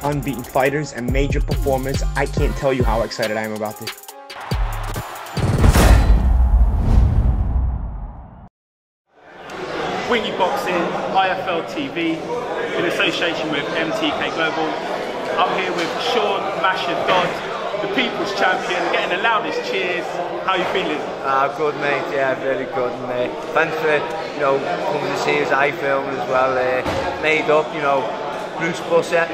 unbeaten fighters and major performers. I can't tell you how excited I am about this. Wingy Boxing, IFL TV, in association with MTK Global. I'm here with Sean Masher Dodd, the People's Champion, getting the loudest cheers. How are you feeling? Good, mate. Yeah, really good. And thanks for coming to see us. I film as well. Made up, Bruce Buffer.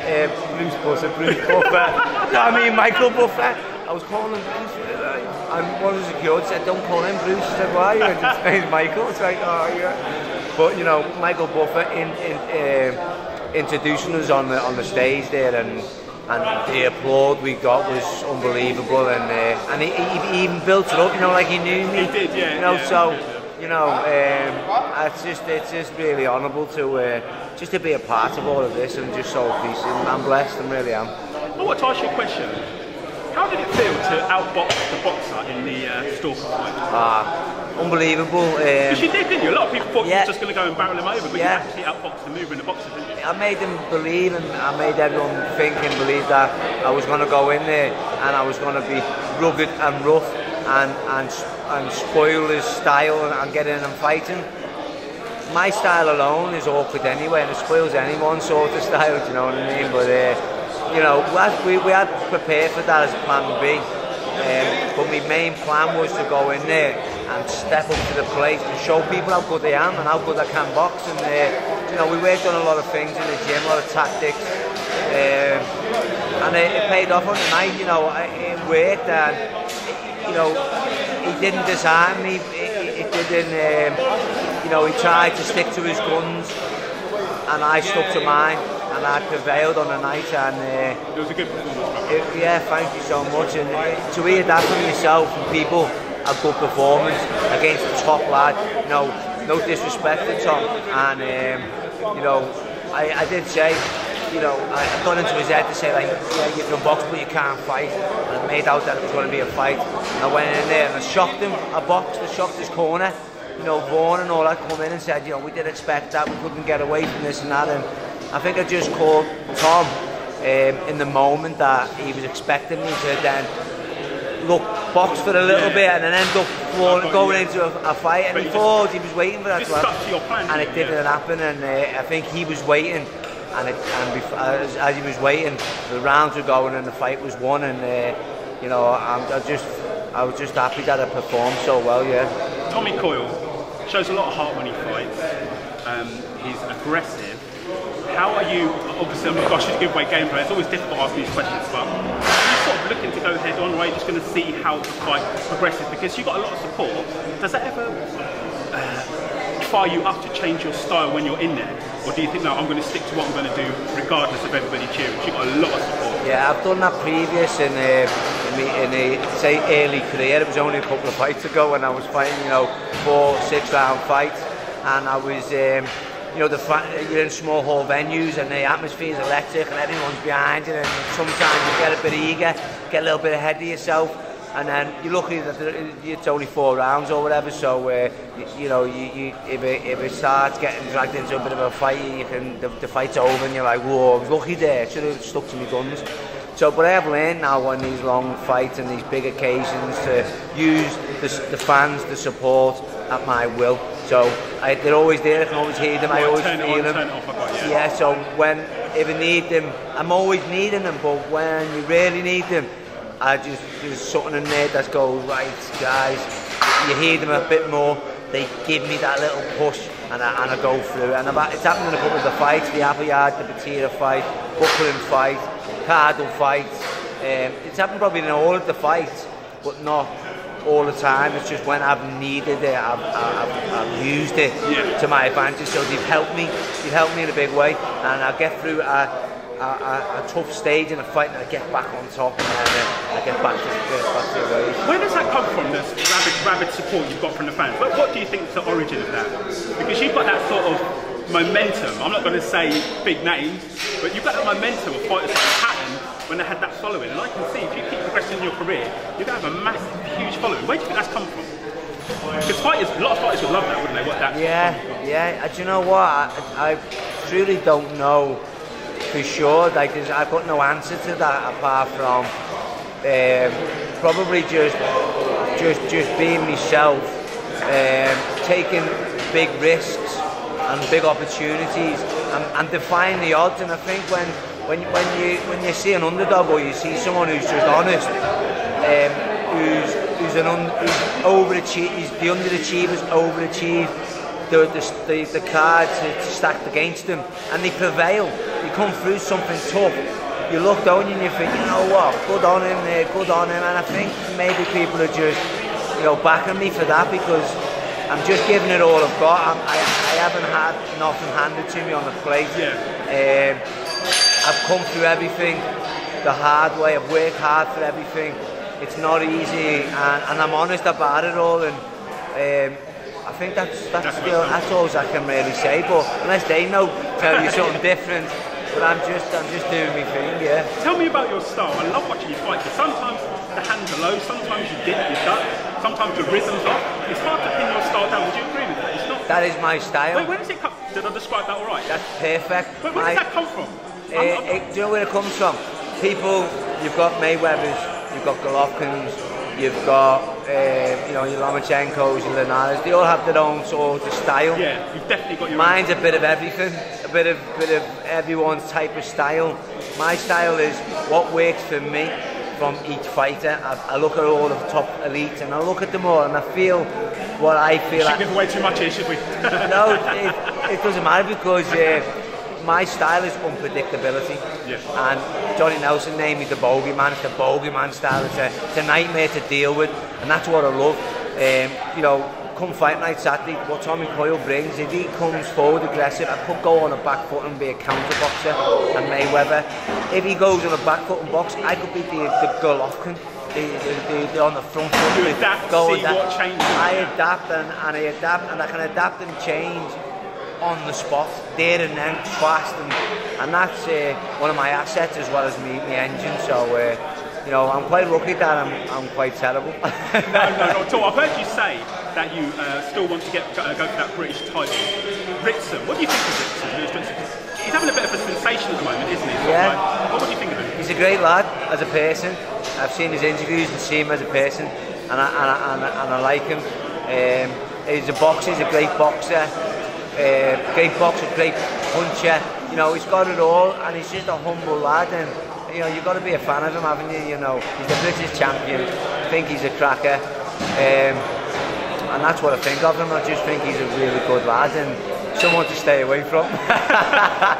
No, I mean Michael Buffer. I was calling him Bruce. And one of the security said, "Don't call him Bruce." I said, "Why?" And his name's Michael. It's like, oh yeah. But Michael Buffer introducing us on the stage there, and the applaud we got was unbelievable, and he even built it up, like he knew me. He did, yeah. So it's just really honourable to just to be a part of all of this, and just so appreciative. I'm blessed, I really am. I want to ask you a question. How did it feel to outbox the boxer in the Stalker fight? Unbelievable. Because you didn't you? A lot of people thought you were just going to go and barrel him over, but you actually outboxed the mover in the boxer, didn't you? I made them believe, and I made everyone think and believe that I was going to go in there and I was going to be rugged and rough and spoil his style and get in and fighting. My style alone is awkward anyway, and it spoils anyone's sort of style, do you know what I mean? But we had prepared for that as plan B. But my main plan was to go in there and step up to the plate and show people how good I am and how good I can box. And we worked on a lot of things in the gym, a lot of tactics, and it paid off on the night. It worked, and he didn't disarm me. He didn't. He tried to stick to his guns, and I stuck to mine. And I prevailed on the night, and it was a good performance. Yeah, thank you so much. And to hear that from yourself and people, a good performance against the top lad. No disrespect to Tom. And I did say, I got into his head to say, like, yeah, you can box, but you can't fight. And I made out that it was going to be a fight. And I went in there and I shocked him. I boxed, I shocked his corner. Vaughan and all that come in and said, we did expect that. We couldn't get away from this and that. And I think I just called Tom in the moment that he was expecting me to then box for a little bit and then end up going into a fight, and he thought he was waiting for that to happen, and it didn't happen. And I think he was waiting, and as he was waiting, the rounds were going and the fight was won, and I was just happy that I performed so well. Yeah. Tommy Coyle shows a lot of heart when he fights. He's aggressive. How are you, obviously, I should give away gameplay, it's always difficult asking these questions, but are you sort of looking to go head on, or are you just going to see how the fight progresses? Because you've got a lot of support. Does that ever fire you up to change your style when you're in there? Or do you think, no, I'm going to stick to what I'm going to do regardless of everybody cheering? You've got a lot of support. Yeah, I've done that previous in say early career. It was only a couple of fights ago when I was fighting, 4-6 round fights, and I was you're in small hall venues and the atmosphere is electric and everyone's behind you, and sometimes you get a bit eager, get a little bit ahead of yourself, and then you're lucky that it's only 4 rounds or whatever, so if it starts getting dragged into a bit of a fight, the fight's over and you're like, whoa, I was lucky there, should have stuck to my guns. So, but I have learned now on these long fights and these big occasions to use the fans, the support at my will. So they're always there, I can always hear them, I always feel them. Yeah, so if I need them, I'm always needing them, but when you really need them, there's something in there that goes, right, guys, you hear them a bit more, they give me that little push, and I go through. And it's happened in a couple of the fights, the Appleyard, the Batira fight, Buckland fight, Cardle fight. It's happened probably in all of the fights, but not all the time. It's just when I've needed it, I've used it to my advantage. So they've helped me in a big way, and I get through a tough stage in a fight, and I get back on top, and I get back to the way. Where does that come from, this rabid support you've got from the fans? What do you think is the origin of that? Because you've got that sort of momentum. I'm not going to say big names, but you've got that momentum of fighters like Patton when they had that following. And I can see if you keep progressing in your career, you're going to have a massive, huge following. Where do you think that's come from? Because a lot of fighters would love that, wouldn't they? Yeah. Do you know what? I truly don't know for sure. Like, I've got no answer to that apart from probably just being myself, taking big risks and big opportunities, and defying the odds. And I think when you see an underdog, or you see someone who's just honest, who's overachieved, he's the underachievers overachieved the cards stacked against them, and they prevail. You come through something tough, you look down and you think, you know what, good on him there, good on him. And I think maybe people are just, you know, backing me for that, because I'm just giving it all I've got. I haven't had nothing handed to me on the plate. I've come through everything the hard way. I've worked hard for everything. It's not easy, and I'm honest about it all. And I think that's all I can really say. But unless they tell you something different. But I'm just doing my thing, yeah. Tell me about your style. I love watching you fight, because sometimes the hands are low, sometimes you dip, you duck, sometimes the rhythm's off. It's hard to pin your style down. Would you agree with that? It's not. That is my style. Wait, where does it come? Did I describe that all right? That's perfect. Where does that come from? Do you know where it comes from? People, you've got Mayweathers, you've got Golovkins, you've got you know, your Lomachenkos, your Linares. They all have their own sort of style. Yeah, you've definitely got your. Mine's a bit of everything, a bit of everyone's type of style. My style is what works for me from each fighter. I look at all the top elites and I look at them all and I feel what I feel. Shouldn't give away too much here, should we? No, it doesn't matter, because my style is unpredictability. Yes. And Johnny Nelson named me the bogeyman. It's the bogeyman style. It's a nightmare to deal with, and that's what I love. You know, come fight night Saturday, what Tommy Coyle brings, if he comes forward aggressive, I could go on a back foot and be a counter boxer and Mayweather. If he goes on a back foot and box, I could be the Golovkin. The on the front foot. You adapt, see what changes. I adapt and I adapt, and I can adapt and change on the spot, there and then, fast, and that's one of my assets as well as my engine. So you know, I'm quite lucky that I'm quite terrible. No, not at all. I've heard you say that you still want to go for that British title. Ritson, what do you think of Ritson? He's having a bit of a sensation at the moment, isn't he? Yeah. Like, what do you think of him? He's a great lad as a person. I've seen his interviews and seen him as a person, and I like him. He's a boxer. He's a great boxer. Great boxer, great puncher. You know, he's got it all, and he's just a humble lad. And you know, you've got to be a fan of him, haven't you? You know, he's the British champion. I think he's a cracker, and that's what I think of him. I just think he's a really good lad and someone to stay away from.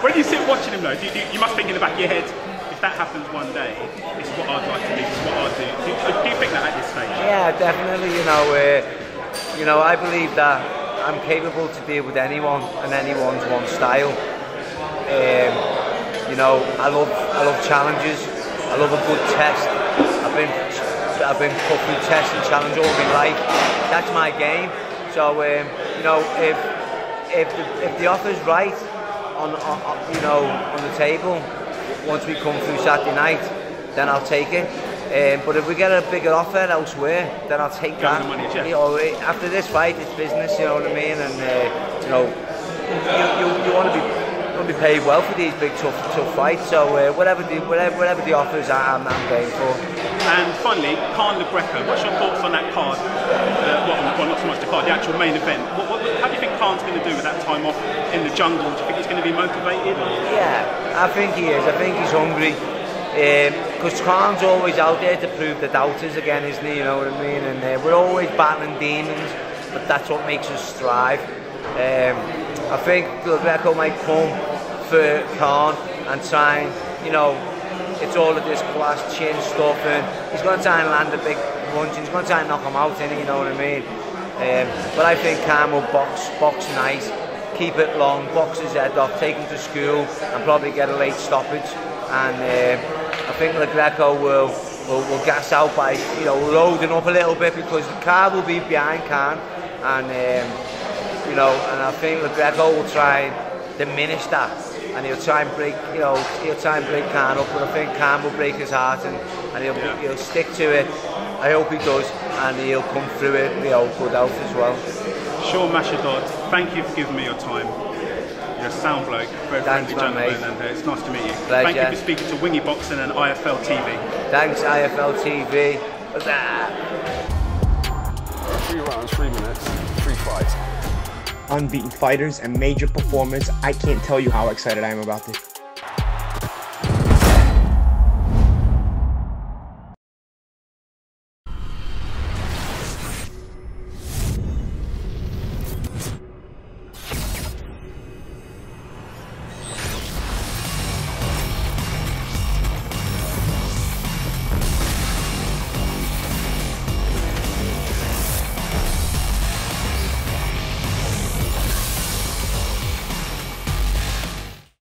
When you sit watching him, though, you must think in the back of your head, if that happens one day, it's what I'd like to do. It's what I'd do. Do you think that at this stage? Yeah, definitely. You know, I believe that I'm capable to deal with anyone and anyone's one style. You know, I love challenges. I love a good test. I've been put through tests and challenge all my life. That's my game. So you know, if the offer's right on you know, on the table once we come through Saturday night, then I'll take it. But if we get a bigger offer elsewhere, then I'll take that. You know, after this fight, it's business. You know what I mean? And you know, you want to be paid well for these big tough fights. So whatever the offers, I'm game for. And finally, GRECO. What's your thoughts on that card? Well, not so much the card, the actual main event. How do you think Khan's going to do with that time off in the jungle? Do you think he's going to be motivated? Yeah, I think he is. I think he's hungry. Because Khan's always out there to prove the doubters again, isn't he? You know what I mean? And we're always battling demons, but that's what makes us thrive. I think GRECO might come for Khan and try and, you know, it's all of this class chin stuff, and he's going to try and land a big punch, and he's going to try and knock him out, you know what I mean? But I think Khan will box nice, keep it long, box his head off, take him to school, and probably get a late stoppage. And I think GRECO will gas out by, you know, loading up a little bit, because the car will be behind Khan, and you know, and I think GRECO will try and diminish that, and he'll try and break, you know, Khan up. But I think Khan will break his heart, and he'll stick to it. I hope he does, and he'll come through it, you know, good out as well. Dodd, thank you for giving me your time. You're a sound bloke, very Thanks, friendly man, gentleman, and it's nice to meet you. Pleasure. Thank you for speaking to Wingy Boxing and IFL TV. Thanks, IFL TV. 3 rounds, 3 minutes, 3 fights. Unbeaten fighters and major performance. I can't tell you how excited I am about this.